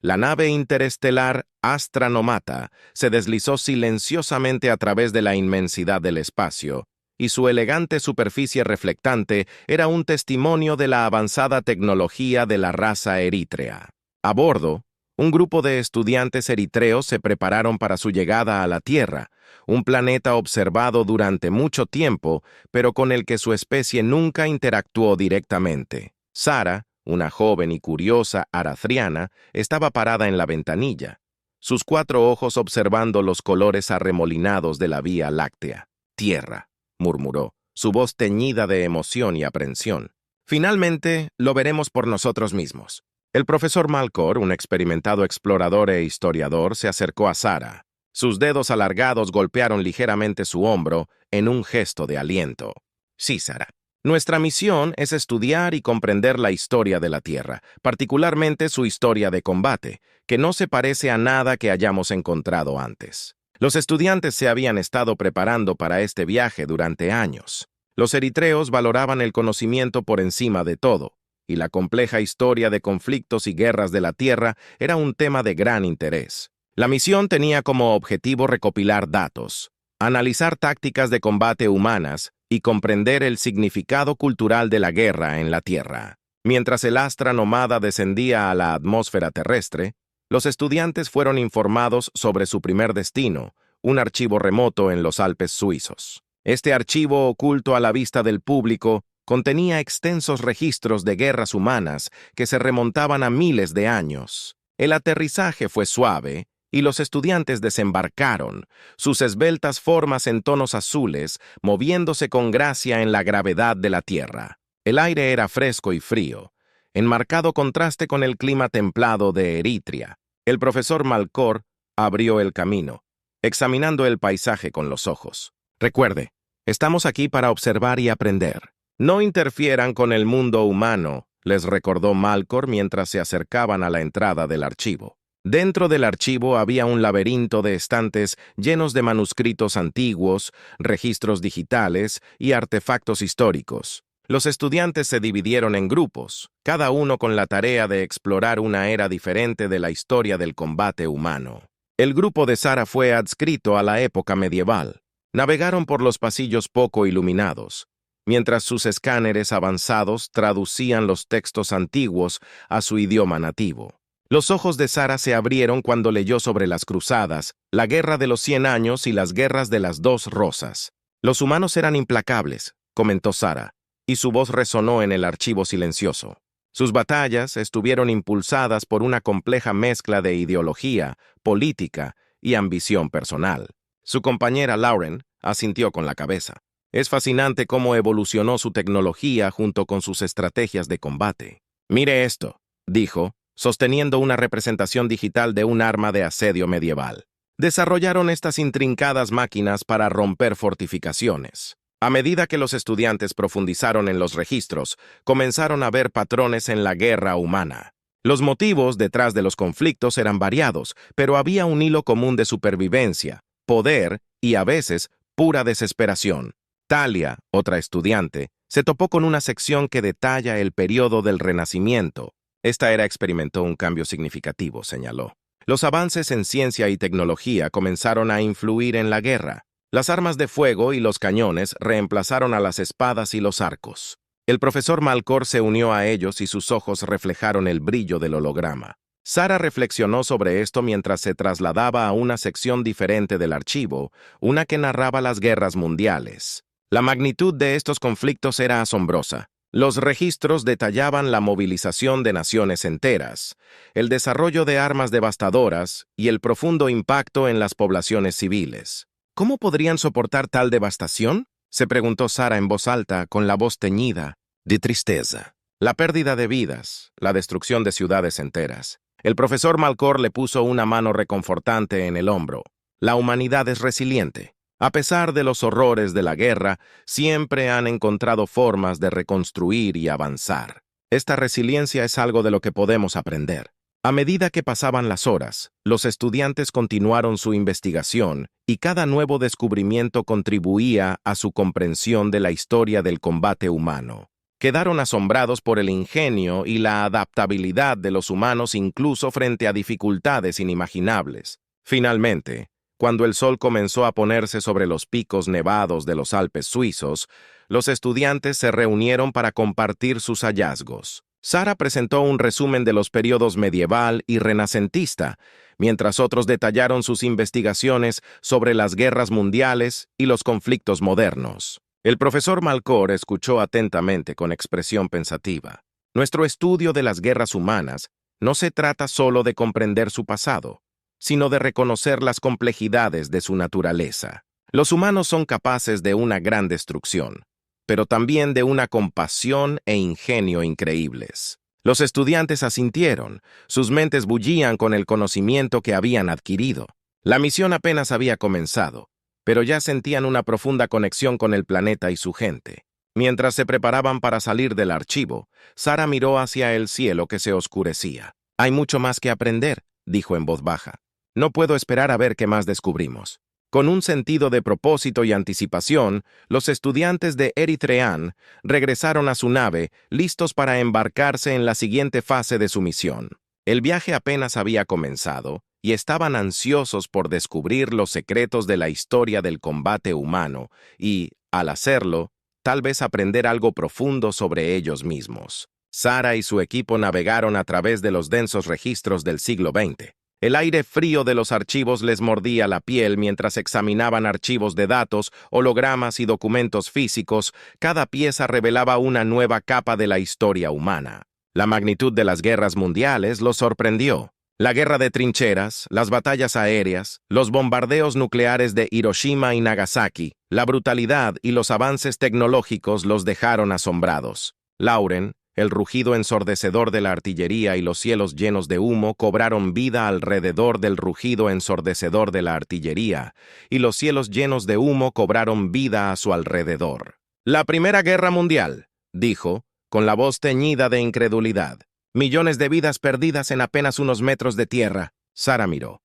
La nave interestelar Astra Nomata se deslizó silenciosamente a través de la inmensidad del espacio, y su elegante superficie reflectante era un testimonio de la avanzada tecnología de la raza eritrea. A bordo, un grupo de estudiantes eritreos se prepararon para su llegada a la Tierra, un planeta observado durante mucho tiempo, pero con el que su especie nunca interactuó directamente. Sara, una joven y curiosa arathriana, estaba parada en la ventanilla, sus 4 ojos observando los colores arremolinados de la Vía Láctea. «Tierra», murmuró, su voz teñida de emoción y aprensión. «Finalmente, lo veremos por nosotros mismos». El profesor Malcor, un experimentado explorador e historiador, se acercó a Sara. Sus dedos alargados golpearon ligeramente su hombro en un gesto de aliento. «Sí, Sara. Nuestra misión es estudiar y comprender la historia de la Tierra, particularmente su historia de combate, que no se parece a nada que hayamos encontrado antes». Los estudiantes se habían estado preparando para este viaje durante años. Los eritreos valoraban el conocimiento por encima de todo, y la compleja historia de conflictos y guerras de la Tierra era un tema de gran interés. La misión tenía como objetivo recopilar datos, analizar tácticas de combate humanas y comprender el significado cultural de la guerra en la Tierra. Mientras el Astra Nomada descendía a la atmósfera terrestre, los estudiantes fueron informados sobre su primer destino, un archivo remoto en los Alpes suizos. Este archivo, oculto a la vista del público, contenía extensos registros de guerras humanas que se remontaban a miles de años. El aterrizaje fue suave y los estudiantes desembarcaron, sus esbeltas formas en tonos azules, moviéndose con gracia en la gravedad de la Tierra. El aire era fresco y frío, en marcado contraste con el clima templado de Eritrea. El profesor Malcor abrió el camino, examinando el paisaje con los ojos. «Recuerde, estamos aquí para observar y aprender. No interfieran con el mundo humano», les recordó Malcor mientras se acercaban a la entrada del archivo. Dentro del archivo había un laberinto de estantes llenos de manuscritos antiguos, registros digitales y artefactos históricos. Los estudiantes se dividieron en grupos, cada uno con la tarea de explorar una era diferente de la historia del combate humano. El grupo de Sara fue adscrito a la época medieval. Navegaron por los pasillos poco iluminados, mientras sus escáneres avanzados traducían los textos antiguos a su idioma nativo. Los ojos de Sara se abrieron cuando leyó sobre las cruzadas, la guerra de los 100 años y las guerras de las 2 rosas. «Los humanos eran implacables», comentó Sara, y su voz resonó en el archivo silencioso. Sus batallas estuvieron impulsadas por una compleja mezcla de ideología, política y ambición personal. Su compañera Lauren asintió con la cabeza. «Es fascinante cómo evolucionó su tecnología junto con sus estrategias de combate». «Mire esto», dijo, sosteniendo una representación digital de un arma de asedio medieval. Desarrollaron estas intrincadas máquinas para romper fortificaciones. A medida que los estudiantes profundizaron en los registros, comenzaron a ver patrones en la guerra humana. Los motivos detrás de los conflictos eran variados, pero había un hilo común de supervivencia, poder y, a veces, pura desesperación. Talia, otra estudiante, se topó con una sección que detalla el periodo del Renacimiento. Esta era experimentó un cambio significativo, señaló. Los avances en ciencia y tecnología comenzaron a influir en la guerra. Las armas de fuego y los cañones reemplazaron a las espadas y los arcos. El profesor Malcor se unió a ellos y sus ojos reflejaron el brillo del holograma. Sara reflexionó sobre esto mientras se trasladaba a una sección diferente del archivo, una que narraba las guerras mundiales. La magnitud de estos conflictos era asombrosa. Los registros detallaban la movilización de naciones enteras, el desarrollo de armas devastadoras y el profundo impacto en las poblaciones civiles. «¿Cómo podrían soportar tal devastación?», se preguntó Sara en voz alta, con la voz teñida de tristeza. «La pérdida de vidas, la destrucción de ciudades enteras». El profesor Malcor le puso una mano reconfortante en el hombro. «La humanidad es resiliente. A pesar de los horrores de la guerra, siempre han encontrado formas de reconstruir y avanzar. Esta resiliencia es algo de lo que podemos aprender». A medida que pasaban las horas, los estudiantes continuaron su investigación y cada nuevo descubrimiento contribuía a su comprensión de la historia del combate humano. Quedaron asombrados por el ingenio y la adaptabilidad de los humanos incluso frente a dificultades inimaginables. Finalmente, cuando el sol comenzó a ponerse sobre los picos nevados de los Alpes suizos, los estudiantes se reunieron para compartir sus hallazgos. Sara presentó un resumen de los periodos medieval y renacentista, mientras otros detallaron sus investigaciones sobre las guerras mundiales y los conflictos modernos. El profesor Malcor escuchó atentamente con expresión pensativa. Nuestro estudio de las guerras humanas no se trata solo de comprender su pasado, sino de reconocer las complejidades de su naturaleza. Los humanos son capaces de una gran destrucción, pero también de una compasión e ingenio increíbles. Los estudiantes asintieron, sus mentes bullían con el conocimiento que habían adquirido. La misión apenas había comenzado, pero ya sentían una profunda conexión con el planeta y su gente. Mientras se preparaban para salir del archivo, Sara miró hacia el cielo que se oscurecía. «Hay mucho más que aprender», dijo en voz baja. «No puedo esperar a ver qué más descubrimos». Con un sentido de propósito y anticipación, los estudiantes de Eritrean regresaron a su nave, listos para embarcarse en la siguiente fase de su misión. El viaje apenas había comenzado, y estaban ansiosos por descubrir los secretos de la historia del combate humano y, al hacerlo, tal vez aprender algo profundo sobre ellos mismos. Sara y su equipo navegaron a través de los densos registros del siglo XX. El aire frío de los archivos les mordía la piel mientras examinaban archivos de datos, hologramas y documentos físicos. Cada pieza revelaba una nueva capa de la historia humana. La magnitud de las guerras mundiales los sorprendió. La guerra de trincheras, las batallas aéreas, los bombardeos nucleares de Hiroshima y Nagasaki, la brutalidad y los avances tecnológicos los dejaron asombrados. Lauren, el rugido ensordecedor de la artillería y los cielos llenos de humo cobraron vida alrededor del rugido ensordecedor de la artillería, y los cielos llenos de humo cobraron vida a su alrededor. «La Primera Guerra Mundial», dijo, con la voz teñida de incredulidad. «Millones de vidas perdidas en apenas unos metros de tierra». Sara miró,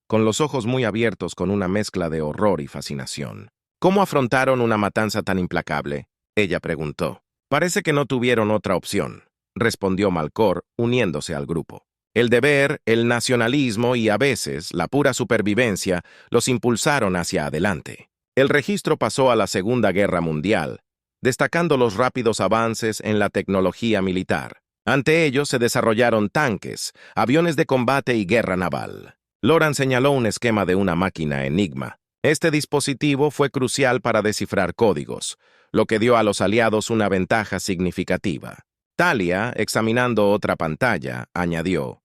con los ojos muy abiertos con una mezcla de horror y fascinación. «¿Cómo afrontaron una matanza tan implacable?», ella preguntó. «Parece que no tuvieron otra opción», respondió Malcor, uniéndose al grupo. El deber, el nacionalismo y, a veces, la pura supervivencia los impulsaron hacia adelante. El registro pasó a la Segunda Guerra Mundial, destacando los rápidos avances en la tecnología militar. Ante ellos se desarrollaron tanques, aviones de combate y guerra naval. Loran señaló un esquema de una máquina Enigma. Este dispositivo fue crucial para descifrar códigos, lo que dio a los aliados una ventaja significativa. Talia, examinando otra pantalla, añadió: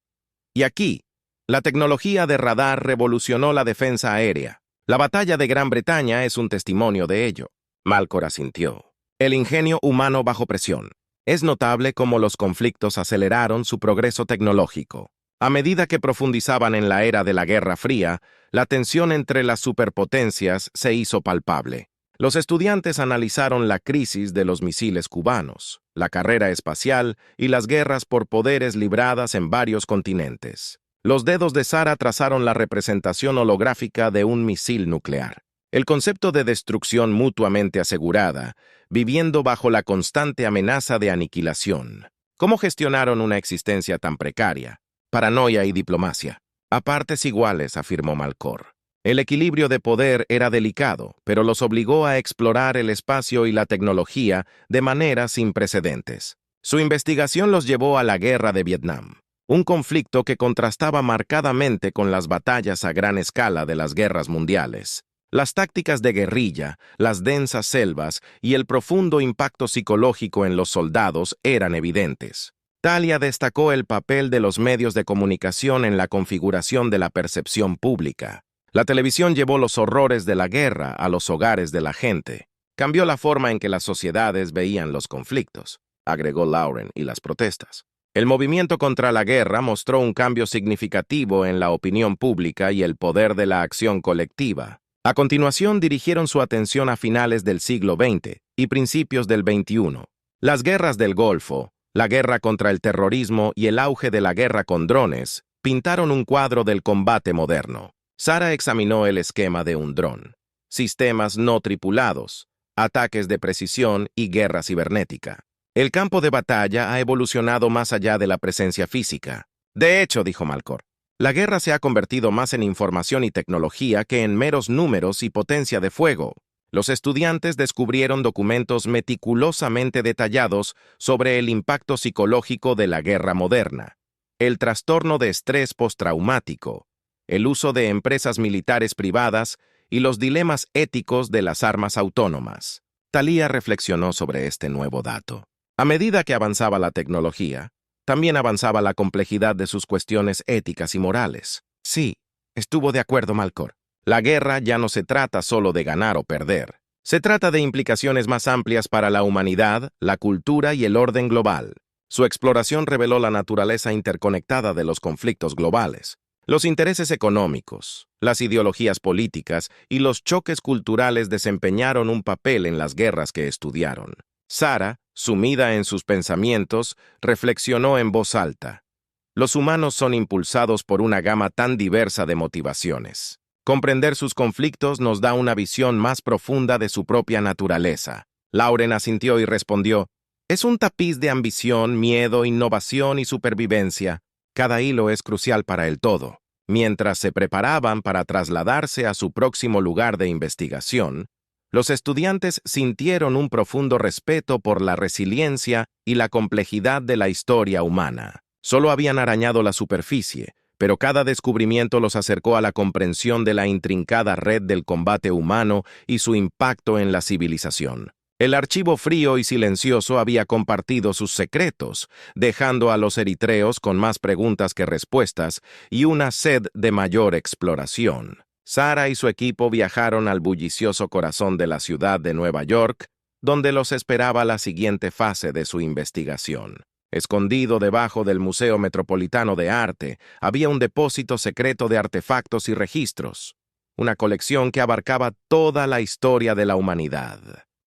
«Y aquí, la tecnología de radar revolucionó la defensa aérea. La batalla de Gran Bretaña es un testimonio de ello». Malcor asintió. «El ingenio humano bajo presión. Es notable cómo los conflictos aceleraron su progreso tecnológico. A medida que profundizaban en la era de la Guerra Fría, la tensión entre las superpotencias se hizo palpable. Los estudiantes analizaron la crisis de los misiles cubanos, la carrera espacial y las guerras por poderes libradas en varios continentes. Los dedos de Sara trazaron la representación holográfica de un misil nuclear. El concepto de destrucción mutuamente asegurada, viviendo bajo la constante amenaza de aniquilación. ¿Cómo gestionaron una existencia tan precaria? Paranoia y diplomacia. A partes iguales, afirmó Malcor. El equilibrio de poder era delicado, pero los obligó a explorar el espacio y la tecnología de manera sin precedentes. Su investigación los llevó a la Guerra de Vietnam, un conflicto que contrastaba marcadamente con las batallas a gran escala de las guerras mundiales. Las tácticas de guerrilla, las densas selvas y el profundo impacto psicológico en los soldados eran evidentes. Talia destacó el papel de los medios de comunicación en la configuración de la percepción pública. La televisión llevó los horrores de la guerra a los hogares de la gente. Cambió la forma en que las sociedades veían los conflictos, agregó Lauren, y las protestas. El movimiento contra la guerra mostró un cambio significativo en la opinión pública y el poder de la acción colectiva. A continuación dirigieron su atención a finales del siglo XX y principios del XXI. Las guerras del Golfo, la guerra contra el terrorismo y el auge de la guerra con drones pintaron un cuadro del combate moderno. Sara examinó el esquema de un dron, sistemas no tripulados, ataques de precisión y guerra cibernética. El campo de batalla ha evolucionado más allá de la presencia física. De hecho, dijo Malcor, la guerra se ha convertido más en información y tecnología que en meros números y potencia de fuego. Los estudiantes descubrieron documentos meticulosamente detallados sobre el impacto psicológico de la guerra moderna, el trastorno de estrés postraumático, el uso de empresas militares privadas y los dilemas éticos de las armas autónomas. Thalía reflexionó sobre este nuevo dato. A medida que avanzaba la tecnología, también avanzaba la complejidad de sus cuestiones éticas y morales. Sí, estuvo de acuerdo Malcor. La guerra ya no se trata solo de ganar o perder. Se trata de implicaciones más amplias para la humanidad, la cultura y el orden global. Su exploración reveló la naturaleza interconectada de los conflictos globales. Los intereses económicos, las ideologías políticas y los choques culturales desempeñaron un papel en las guerras que estudiaron. Sara, sumida en sus pensamientos, reflexionó en voz alta. Los humanos son impulsados por una gama tan diversa de motivaciones. Comprender sus conflictos nos da una visión más profunda de su propia naturaleza. Lauren asintió y respondió, es un tapiz de ambición, miedo, innovación y supervivencia. Cada hilo es crucial para el todo. Mientras se preparaban para trasladarse a su próximo lugar de investigación, los estudiantes sintieron un profundo respeto por la resiliencia y la complejidad de la historia humana. Solo habían arañado la superficie, pero cada descubrimiento los acercó a la comprensión de la intrincada red del combate humano y su impacto en la civilización. El archivo frío y silencioso había compartido sus secretos, dejando a los eritreos con más preguntas que respuestas y una sed de mayor exploración. Sara y su equipo viajaron al bullicioso corazón de la ciudad de Nueva York, donde los esperaba la siguiente fase de su investigación. Escondido debajo del Museo Metropolitano de Arte, había un depósito secreto de artefactos y registros, una colección que abarcaba toda la historia de la humanidad.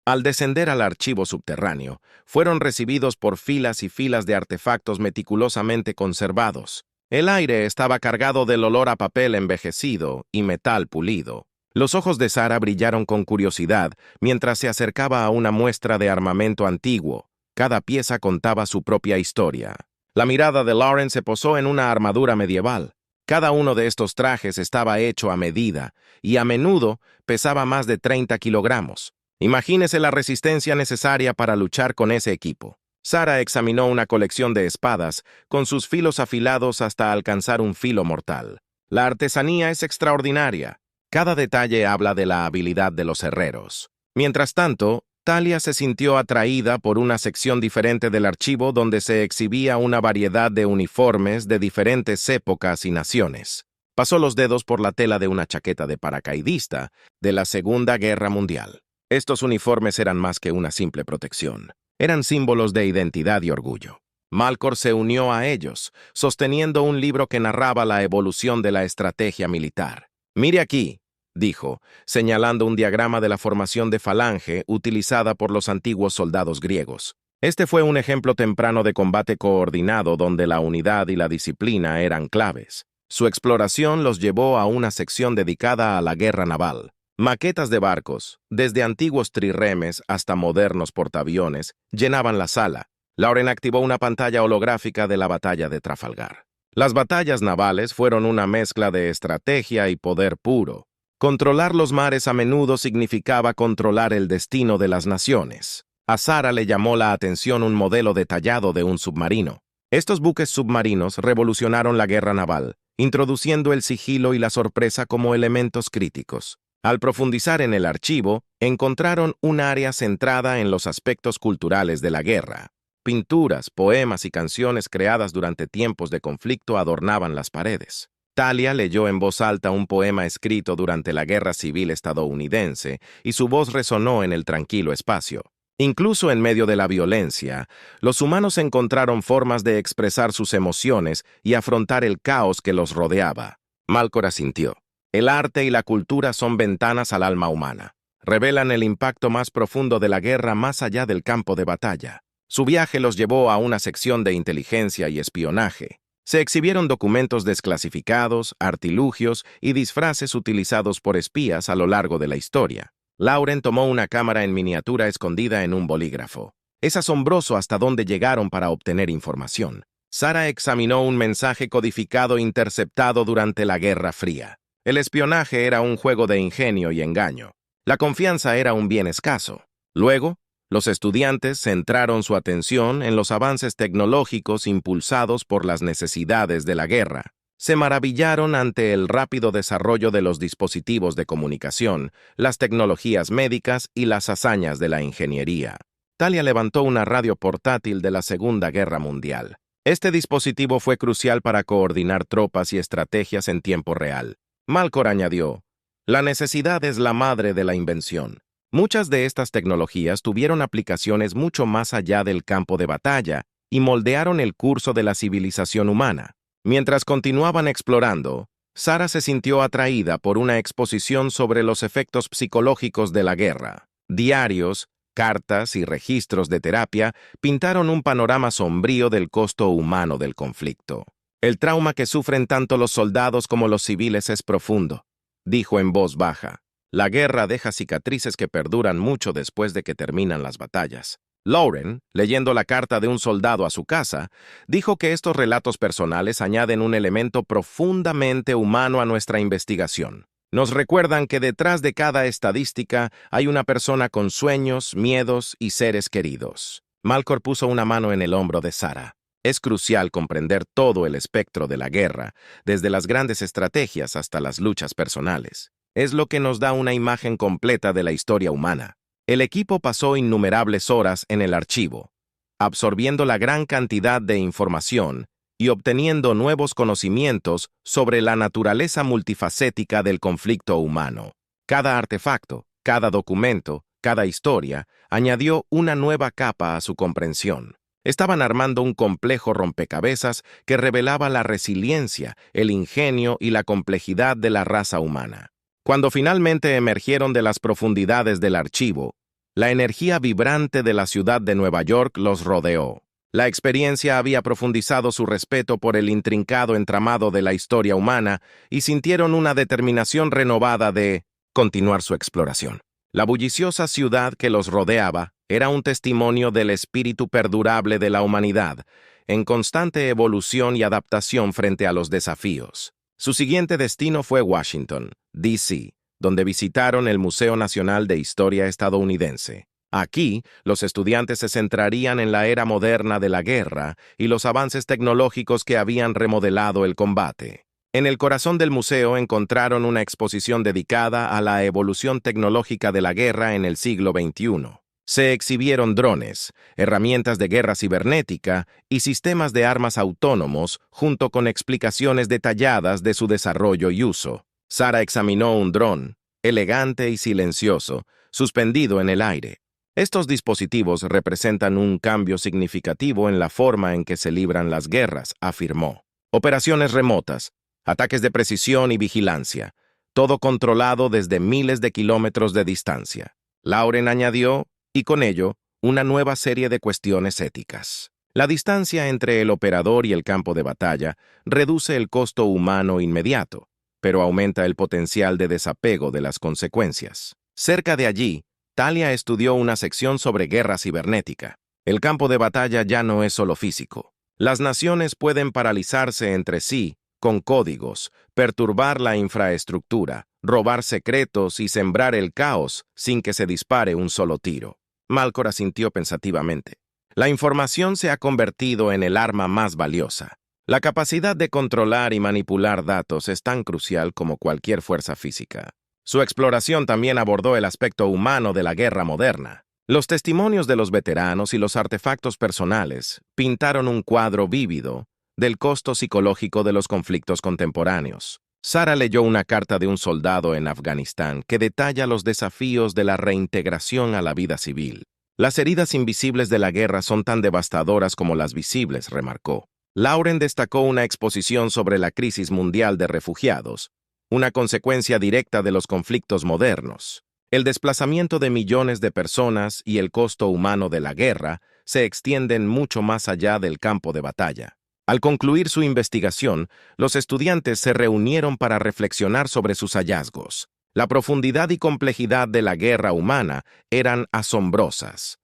Al descender al archivo subterráneo, fueron recibidos por filas y filas de artefactos meticulosamente conservados. El aire estaba cargado del olor a papel envejecido y metal pulido. Los ojos de Sara brillaron con curiosidad mientras se acercaba a una muestra de armamento antiguo. Cada pieza contaba su propia historia. La mirada de Lauren se posó en una armadura medieval. Cada uno de estos trajes estaba hecho a medida y a menudo pesaba más de 30 kilogramos. Imagínese la resistencia necesaria para luchar con ese equipo. Sara examinó una colección de espadas, con sus filos afilados hasta alcanzar un filo mortal. La artesanía es extraordinaria. Cada detalle habla de la habilidad de los herreros. Mientras tanto, Thalía se sintió atraída por una sección diferente del archivo donde se exhibía una variedad de uniformes de diferentes épocas y naciones. Pasó los dedos por la tela de una chaqueta de paracaidista de la Segunda Guerra Mundial. Estos uniformes eran más que una simple protección. Eran símbolos de identidad y orgullo. Malcor se unió a ellos, sosteniendo un libro que narraba la evolución de la estrategia militar. «Mire aquí», dijo, señalando un diagrama de la formación de falange utilizada por los antiguos soldados griegos. Este fue un ejemplo temprano de combate coordinado donde la unidad y la disciplina eran claves. Su exploración los llevó a una sección dedicada a la guerra naval. Maquetas de barcos, desde antiguos trirremes hasta modernos portaaviones, llenaban la sala. Lauren activó una pantalla holográfica de la batalla de Trafalgar. Las batallas navales fueron una mezcla de estrategia y poder puro. Controlar los mares a menudo significaba controlar el destino de las naciones. A Sara le llamó la atención un modelo detallado de un submarino. Estos buques submarinos revolucionaron la guerra naval, introduciendo el sigilo y la sorpresa como elementos críticos. Al profundizar en el archivo, encontraron un área centrada en los aspectos culturales de la guerra. Pinturas, poemas y canciones creadas durante tiempos de conflicto adornaban las paredes. Thalía leyó en voz alta un poema escrito durante la Guerra Civil estadounidense y su voz resonó en el tranquilo espacio. Incluso en medio de la violencia, los humanos encontraron formas de expresar sus emociones y afrontar el caos que los rodeaba. Malcor asintió. El arte y la cultura son ventanas al alma humana. Revelan el impacto más profundo de la guerra más allá del campo de batalla. Su viaje los llevó a una sección de inteligencia y espionaje. Se exhibieron documentos desclasificados, artilugios y disfraces utilizados por espías a lo largo de la historia. Lauren tomó una cámara en miniatura escondida en un bolígrafo. Es asombroso hasta dónde llegaron para obtener información. Sara examinó un mensaje codificado interceptado durante la Guerra Fría. El espionaje era un juego de ingenio y engaño. La confianza era un bien escaso. Luego, los estudiantes centraron su atención en los avances tecnológicos impulsados por las necesidades de la guerra. Se maravillaron ante el rápido desarrollo de los dispositivos de comunicación, las tecnologías médicas y las hazañas de la ingeniería. Talia levantó una radio portátil de la Segunda Guerra Mundial. Este dispositivo fue crucial para coordinar tropas y estrategias en tiempo real. Malcor añadió, la necesidad es la madre de la invención. Muchas de estas tecnologías tuvieron aplicaciones mucho más allá del campo de batalla y moldearon el curso de la civilización humana. Mientras continuaban explorando, Sara se sintió atraída por una exposición sobre los efectos psicológicos de la guerra. Diarios, cartas y registros de terapia pintaron un panorama sombrío del costo humano del conflicto. El trauma que sufren tanto los soldados como los civiles es profundo, dijo en voz baja. La guerra deja cicatrices que perduran mucho después de que terminan las batallas. Lauren, leyendo la carta de un soldado a su casa, dijo que estos relatos personales añaden un elemento profundamente humano a nuestra investigación. Nos recuerdan que detrás de cada estadística hay una persona con sueños, miedos y seres queridos. Malcor puso una mano en el hombro de Sara. Es crucial comprender todo el espectro de la guerra, desde las grandes estrategias hasta las luchas personales. Es lo que nos da una imagen completa de la historia humana. El equipo pasó innumerables horas en el archivo, absorbiendo la gran cantidad de información y obteniendo nuevos conocimientos sobre la naturaleza multifacética del conflicto humano. Cada artefacto, cada documento, cada historia añadió una nueva capa a su comprensión. Estaban armando un complejo rompecabezas que revelaba la resiliencia, el ingenio y la complejidad de la raza humana. Cuando finalmente emergieron de las profundidades del archivo, la energía vibrante de la ciudad de Nueva York los rodeó. La experiencia había profundizado su respeto por el intrincado entramado de la historia humana y sintieron una determinación renovada de continuar su exploración. La bulliciosa ciudad que los rodeaba era un testimonio del espíritu perdurable de la humanidad, en constante evolución y adaptación frente a los desafíos. Su siguiente destino fue Washington, D.C., donde visitaron el Museo Nacional de Historia Estadounidense. Aquí, los estudiantes se centrarían en la era moderna de la guerra y los avances tecnológicos que habían remodelado el combate. En el corazón del museo encontraron una exposición dedicada a la evolución tecnológica de la guerra en el siglo XXI. Se exhibieron drones, herramientas de guerra cibernética y sistemas de armas autónomos, junto con explicaciones detalladas de su desarrollo y uso. Sara examinó un dron, elegante y silencioso, suspendido en el aire. Estos dispositivos representan un cambio significativo en la forma en que se libran las guerras, afirmó. Operaciones remotas, ataques de precisión y vigilancia, todo controlado desde miles de kilómetros de distancia. Lauren añadió, y con ello, una nueva serie de cuestiones éticas. La distancia entre el operador y el campo de batalla reduce el costo humano inmediato, pero aumenta el potencial de desapego de las consecuencias. Cerca de allí, Talia estudió una sección sobre guerra cibernética. El campo de batalla ya no es solo físico. Las naciones pueden paralizarse entre sí con códigos, perturbar la infraestructura, robar secretos y sembrar el caos sin que se dispare un solo tiro. Malcor asintió pensativamente. La información se ha convertido en el arma más valiosa. La capacidad de controlar y manipular datos es tan crucial como cualquier fuerza física. Su exploración también abordó el aspecto humano de la guerra moderna. Los testimonios de los veteranos y los artefactos personales pintaron un cuadro vívido del costo psicológico de los conflictos contemporáneos. Sara leyó una carta de un soldado en Afganistán que detalla los desafíos de la reintegración a la vida civil. Las heridas invisibles de la guerra son tan devastadoras como las visibles, remarcó. Lauren destacó una exposición sobre la crisis mundial de refugiados, una consecuencia directa de los conflictos modernos. El desplazamiento de millones de personas y el costo humano de la guerra se extienden mucho más allá del campo de batalla. Al concluir su investigación, los estudiantes se reunieron para reflexionar sobre sus hallazgos. La profundidad y complejidad de la guerra humana eran asombrosas,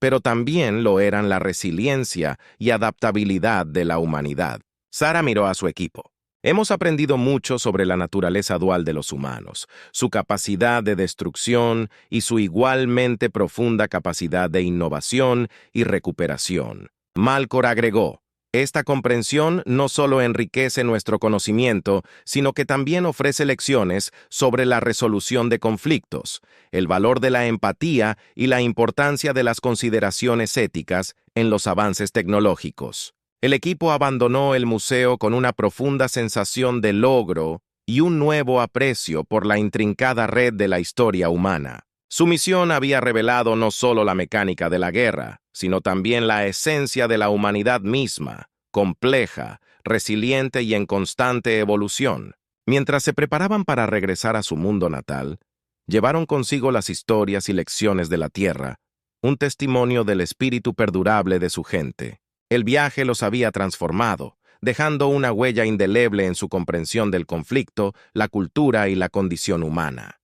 pero también lo eran la resiliencia y adaptabilidad de la humanidad. Sara miró a su equipo. Hemos aprendido mucho sobre la naturaleza dual de los humanos, su capacidad de destrucción y su igualmente profunda capacidad de innovación y recuperación. Malcor agregó, esta comprensión no solo enriquece nuestro conocimiento, sino que también ofrece lecciones sobre la resolución de conflictos, el valor de la empatía y la importancia de las consideraciones éticas en los avances tecnológicos. El equipo abandonó el museo con una profunda sensación de logro y un nuevo aprecio por la intrincada red de la historia humana. Su misión había revelado no solo la mecánica de la guerra, sino también la esencia de la humanidad misma, compleja, resiliente y en constante evolución. Mientras se preparaban para regresar a su mundo natal, llevaron consigo las historias y lecciones de la Tierra, un testimonio del espíritu perdurable de su gente. El viaje los había transformado, dejando una huella indeleble en su comprensión del conflicto, la cultura y la condición humana.